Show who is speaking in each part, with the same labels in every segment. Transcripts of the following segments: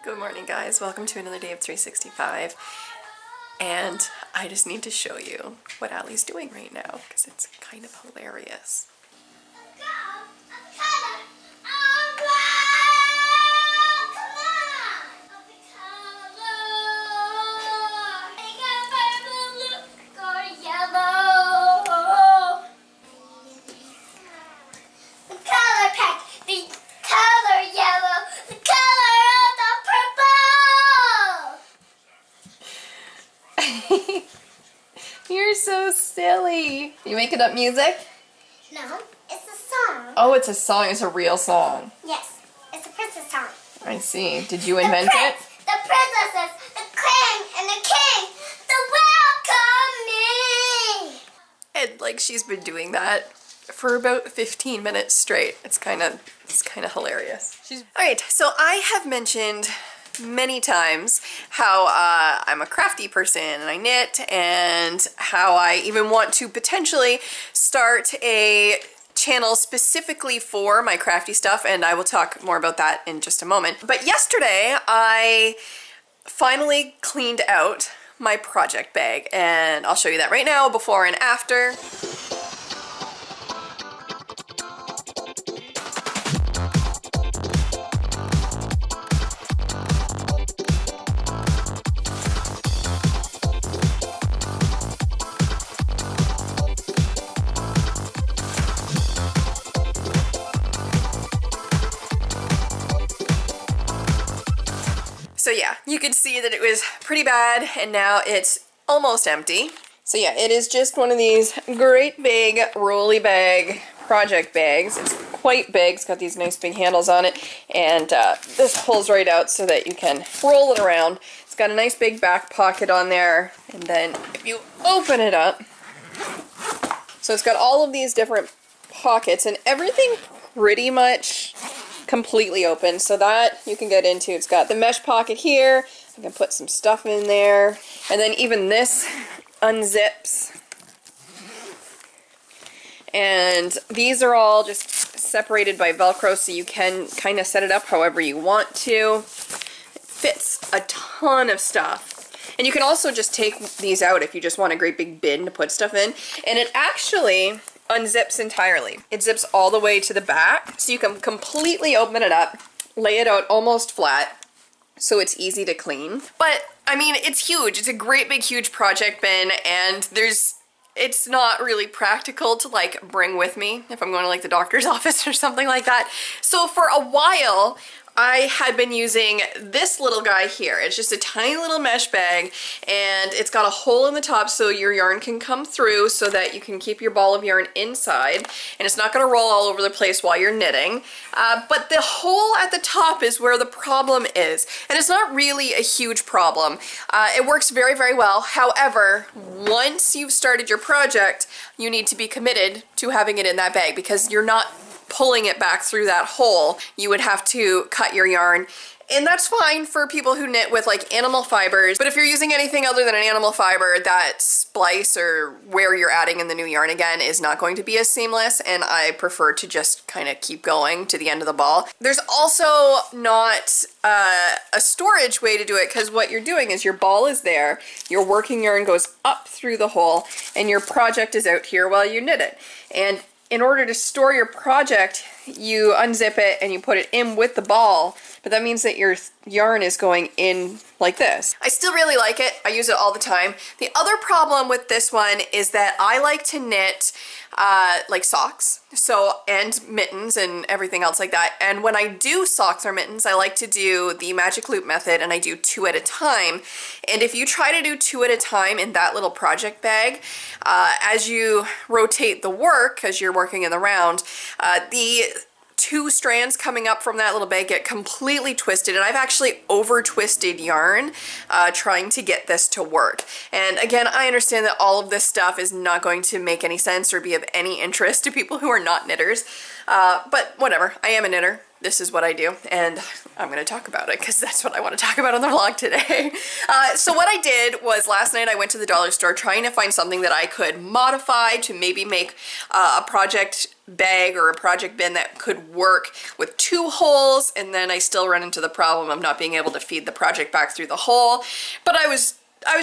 Speaker 1: Good morning, guys. Welcome to another day of 365. And I just need to show you what Allie's doing right now because it's kind of hilarious. You're so silly. You making up music?
Speaker 2: No, it's a song.
Speaker 1: Oh, it's a song. It's a real song.
Speaker 2: Yes, it's a princess song.
Speaker 1: I see. Did you invent it?
Speaker 2: The princesses, the queen, and the king, the welcome me.
Speaker 1: And like she's been doing that for about 15 minutes straight. It's kind of hilarious. All right, so I have mentioned many times how I'm a crafty person and I knit, and how I even want to potentially start a channel specifically for my crafty stuff, and I will talk more about that in just a moment. But yesterday I finally cleaned out my project bag, and I'll show you that right now, before and after. So yeah, you can see that it was pretty bad, and now it's almost empty. So yeah, it is just one of these great big rolly bag project bags. It's quite big. It's got these nice big handles on it, and this pulls right out so that you can roll it around. It's got a nice big back pocket on there, and then if you open it up, so it's got all of these different pockets, and everything pretty much completely open, so that you can get into. It's got the mesh pocket here. I can put some stuff in there, and then even this unzips, and these are all just separated by Velcro, so you can kind of set it up however you want to. It fits a ton of stuff, and you can also just take these out if you just want a great big bin to put stuff in, and it actually unzips entirely. It zips all the way to the back, so you can completely open it up, lay it out almost flat, so it's easy to clean. But I mean, it's huge. It's a great big huge project bin, and it's not really practical to like bring with me if I'm going to like the doctor's office or something like that. So for a while I had been using this little guy here. It's just a tiny little mesh bag, and it's got a hole in the top so your yarn can come through, so that you can keep your ball of yarn inside, and it's not going to roll all over the place while you're knitting. But the hole at the top is where the problem is, and it's not really a huge problem. It works very, very well. However, once you've started your project, you need to be committed to having it in that bag, because you're not pulling it back through that hole. You would have to cut your yarn, and that's fine for people who knit with like animal fibers, but if you're using anything other than an animal fiber, that splice or where you're adding in the new yarn again is not going to be as seamless, and I prefer to just kind of keep going to the end of the ball. There's also not a storage way to do it, because what you're doing is your ball is there, your working yarn goes up through the hole, and your project is out here while you knit it. And in order to store your project, you unzip it and you put it in with the ball, but that means that your yarn is going in like this. I still really like it. I use it all the time. The other problem with this one is that I like to knit like socks, and mittens and everything else like that. And when I do socks or mittens, I like to do the magic loop method, and I do 2 at a time. And if you try to do 2 at a time in that little project bag, as you rotate the work, because you're working in the round, the 2 strands coming up from that little bag get completely twisted, and I've actually over twisted yarn trying to get this to work. And again, I understand that all of this stuff is not going to make any sense or be of any interest to people who are not knitters, but whatever. I am a knitter. this is what I do, and I'm gonna talk about it because that's what I want to talk about on the vlog today. So what I did was last night I went to the dollar store trying to find something that I could modify to maybe make a project bag or a project bin that could work with 2 holes, and then I still run into the problem of not being able to feed the project back through the hole. But I was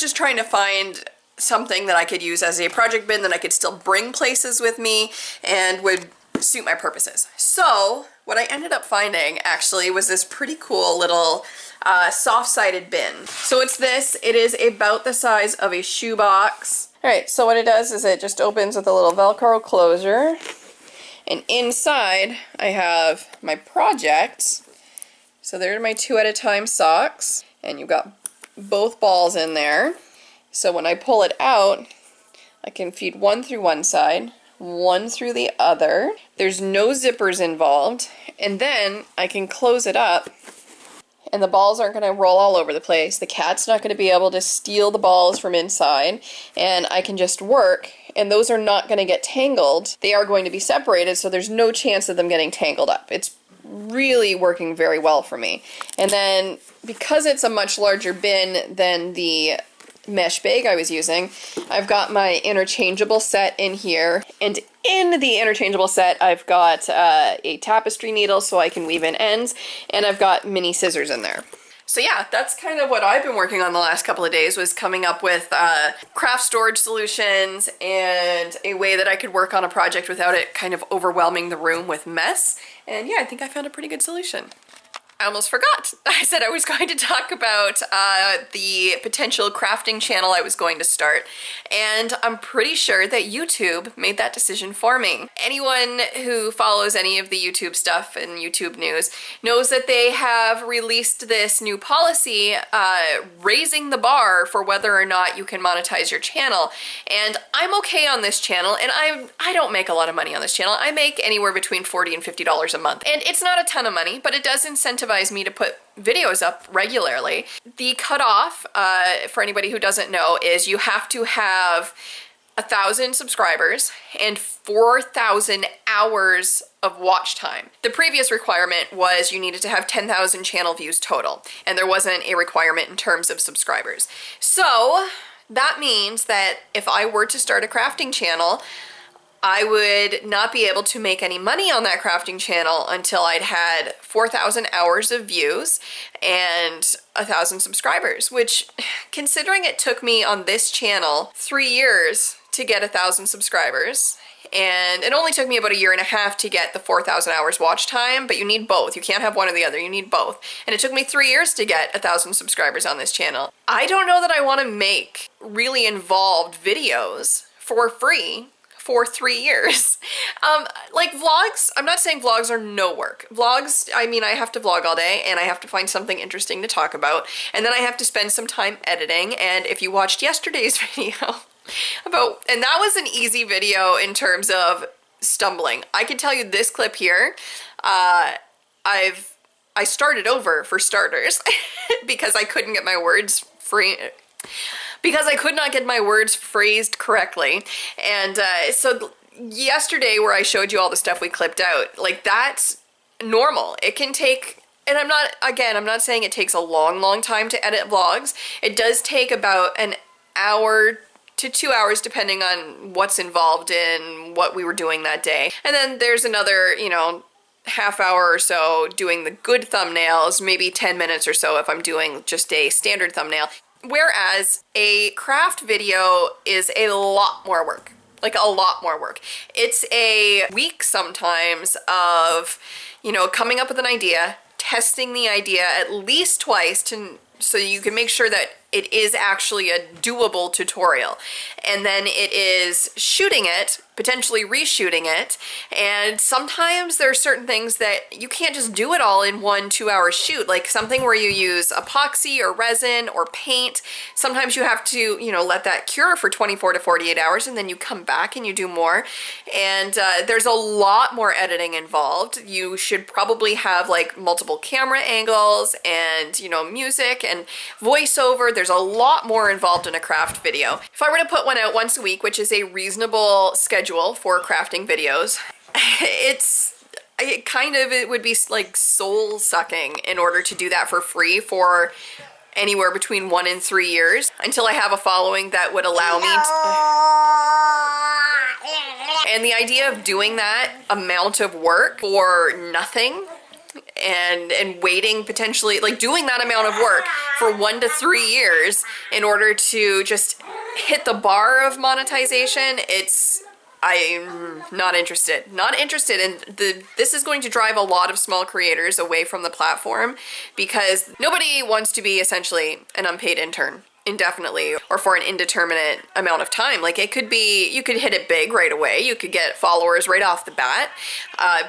Speaker 1: just trying to find something that I could use as a project bin that I could still bring places with me and would suit my purposes. So what I ended up finding actually was this pretty cool little soft-sided bin. So it's this. It is about the size of a shoebox. All right, so what it does is it just opens with a little Velcro closure. And inside I have my projects. So there are my 2 at a time socks. And you've got both balls in there. So when I pull it out, I can feed one through one side, one through the other. There's no zippers involved. And then I can close it up and the balls aren't going to roll all over the place. The cat's not going to be able to steal the balls from inside, and I can just work, and those are not going to get tangled. They are going to be separated, so there's no chance of them getting tangled up. It's really working very well for me. And then because it's a much larger bin than the mesh bag I was using, I've got my interchangeable set in here, and in the interchangeable set I've got a tapestry needle so I can weave in ends, and I've got mini scissors in there. So yeah, that's kind of what I've been working on the last couple of days, was coming up with craft storage solutions and a way that I could work on a project without it kind of overwhelming the room with mess. And yeah, I think I found a pretty good solution. I almost forgot. I said I was going to talk about the potential crafting channel I was going to start, and I'm pretty sure that YouTube made that decision for me. Anyone who follows any of the YouTube stuff and YouTube news knows that they have released this new policy raising the bar for whether or not you can monetize your channel. And I'm okay on this channel, and I don't make a lot of money on this channel. I make anywhere between $40 and $50 a month. And it's not a ton of money, but it does incentivize me to put videos up regularly. The cutoff, for anybody who doesn't know, is you have to have 1,000 subscribers and 4,000 hours of watch time. The previous requirement was you needed to have 10,000 channel views total, and there wasn't a requirement in terms of subscribers. So that means that if I were to start a crafting channel, I would not be able to make any money on that crafting channel until I'd had 4,000 hours of views and 1,000 subscribers, which, considering it took me on this channel 3 years to get 1,000 subscribers, and it only took me about 1.5 years to get the 4,000 hours watch time, but you need both. You can't have one or the other, you need both. And it took me 3 years to get 1,000 subscribers on this channel. I don't know that I want to make really involved videos for free for 3 years. Like vlogs, I'm not saying vlogs are no work. Vlogs, I mean, I have to vlog all day and I have to find something interesting to talk about, and then I have to spend some time editing. And if you watched yesterday's video and that was an easy video in terms of stumbling. I can tell you this clip here, I started over for starters because I couldn't get my words free. Because I could not get my words phrased correctly. And so yesterday, where I showed you all the stuff we clipped out, like, that's normal. It can take, and I'm not saying it takes a long time to edit vlogs. It does take about an hour to 2 hours depending on what's involved in what we were doing that day. And then there's another, half hour or so doing the good thumbnails, maybe 10 minutes or so if I'm doing just a standard thumbnail. Whereas a craft video is a lot more work, like a lot more work. It's a week sometimes of, coming up with an idea, testing the idea at least twice so you can make sure that it is actually a doable tutorial. And then it is shooting it, potentially reshooting it, and sometimes there are certain things that you can't just do it all in 1-2 hour shoot, like something where you use epoxy or resin or paint. Sometimes you have to, let that cure for 24 to 48 hours, and then you come back and you do more. And there's a lot more editing involved. You should probably have like multiple camera angles and, music and voiceover. There's a lot more involved in a craft video. If I were to put one out once a week, which is a reasonable schedule for crafting videos, it would be like soul sucking in order to do that for free for anywhere between 1 and 3 years until I have a following that would allow me to. And the idea of doing that amount of work for nothing and waiting potentially, like doing that amount of work for 1 to 3 years in order to just hit the bar of monetization, I'm not interested. Not interested, and this is going to drive a lot of small creators away from the platform because nobody wants to be essentially an unpaid intern indefinitely or for an indeterminate amount of time. Like it could be, you could hit it big right away. You could get followers right off the bat,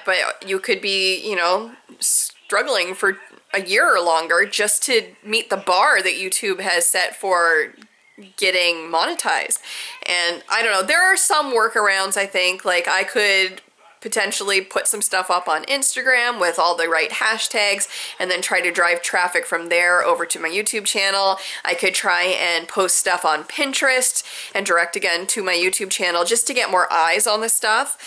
Speaker 1: but you could be, you know, struggling for a year or longer just to meet the bar that YouTube has set for getting monetized. And I don't know, there are some workarounds. I think like I could potentially put some stuff up on Instagram with all the right hashtags and then try to drive traffic from there over to my YouTube channel. I could try and post stuff on Pinterest and direct again to my YouTube channel just to get more eyes on the stuff.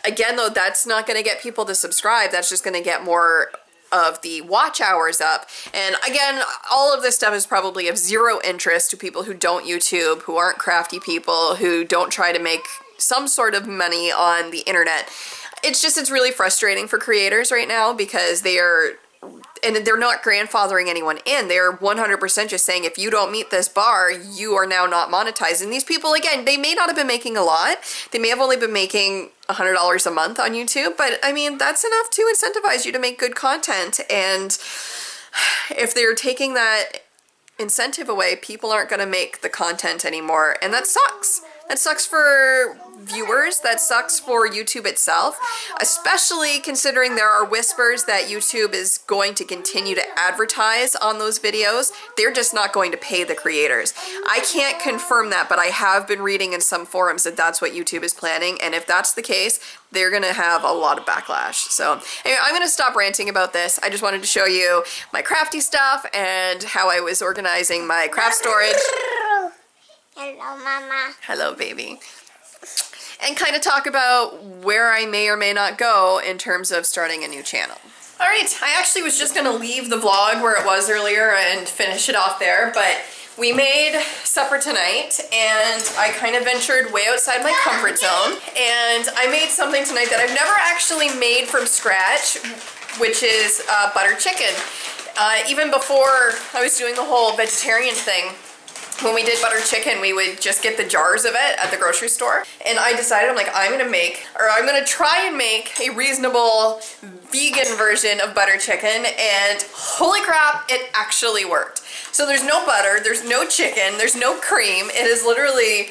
Speaker 1: Again though, that's not going to get people to subscribe. That's just going to get more of the watch hours up. And again, all of this stuff is probably of zero interest to people who don't YouTube, who aren't crafty people, who don't try to make some sort of money on the internet. It's really frustrating for creators right now because they're not grandfathering anyone in. They're 100% just saying, if you don't meet this bar, you are now not monetized. And these people, again, they may not have been making a lot. They may have only been making $100 a month on YouTube, but I mean, that's enough to incentivize you to make good content. And if they're taking that incentive away, people aren't going to make the content anymore. And that sucks. That sucks for viewers, that sucks for YouTube itself, especially considering there are whispers that YouTube is going to continue to advertise on those videos. They're just not going to pay the creators. I can't confirm that, but I have been reading in some forums that that's what YouTube is planning, and if that's the case, they're gonna have a lot of backlash. So anyway, I'm gonna stop ranting about this. I just wanted to show you my crafty stuff and how I was organizing my craft storage.
Speaker 2: Hello, Mama.
Speaker 1: Hello, baby. And kind of talk about where I may or may not go in terms of starting a new channel. All right, I actually was just gonna leave the vlog where it was earlier and finish it off there, but we made supper tonight and I kind of ventured way outside my comfort zone, and I made something tonight that I've never actually made from scratch, which is butter chicken. Even before I was doing the whole vegetarian thing, when we did butter chicken, we would just get the jars of it at the grocery store. And I decided, I'm like, I'm gonna try and make a reasonable vegan version of butter chicken, and holy crap, it actually worked. So there's no butter, there's no chicken, there's no cream. It is literally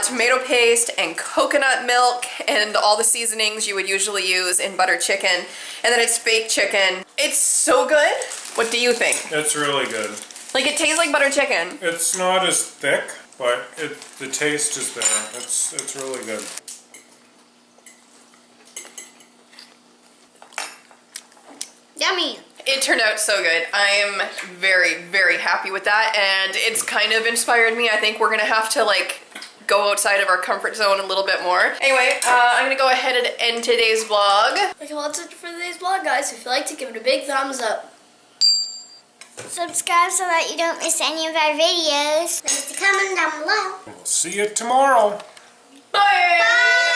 Speaker 1: tomato paste and coconut milk and all the seasonings you would usually use in butter chicken. And then it's baked chicken. It's so good. What do you think?
Speaker 3: It's really good.
Speaker 1: Like, it tastes like butter chicken.
Speaker 3: It's not as thick, but the taste is there. It's really good.
Speaker 2: Yummy.
Speaker 1: It turned out so good. I am very, very happy with that, and it's kind of inspired me. I think we're gonna have to like go outside of our comfort zone a little bit more. Anyway, I'm gonna go ahead and end today's vlog.
Speaker 4: Okay, well, that's it for today's vlog, guys. If you liked it, give it a big thumbs up.
Speaker 2: Subscribe so that you don't miss any of our videos. Leave a comment down below.
Speaker 3: We'll see you tomorrow.
Speaker 1: Bye!
Speaker 2: Bye!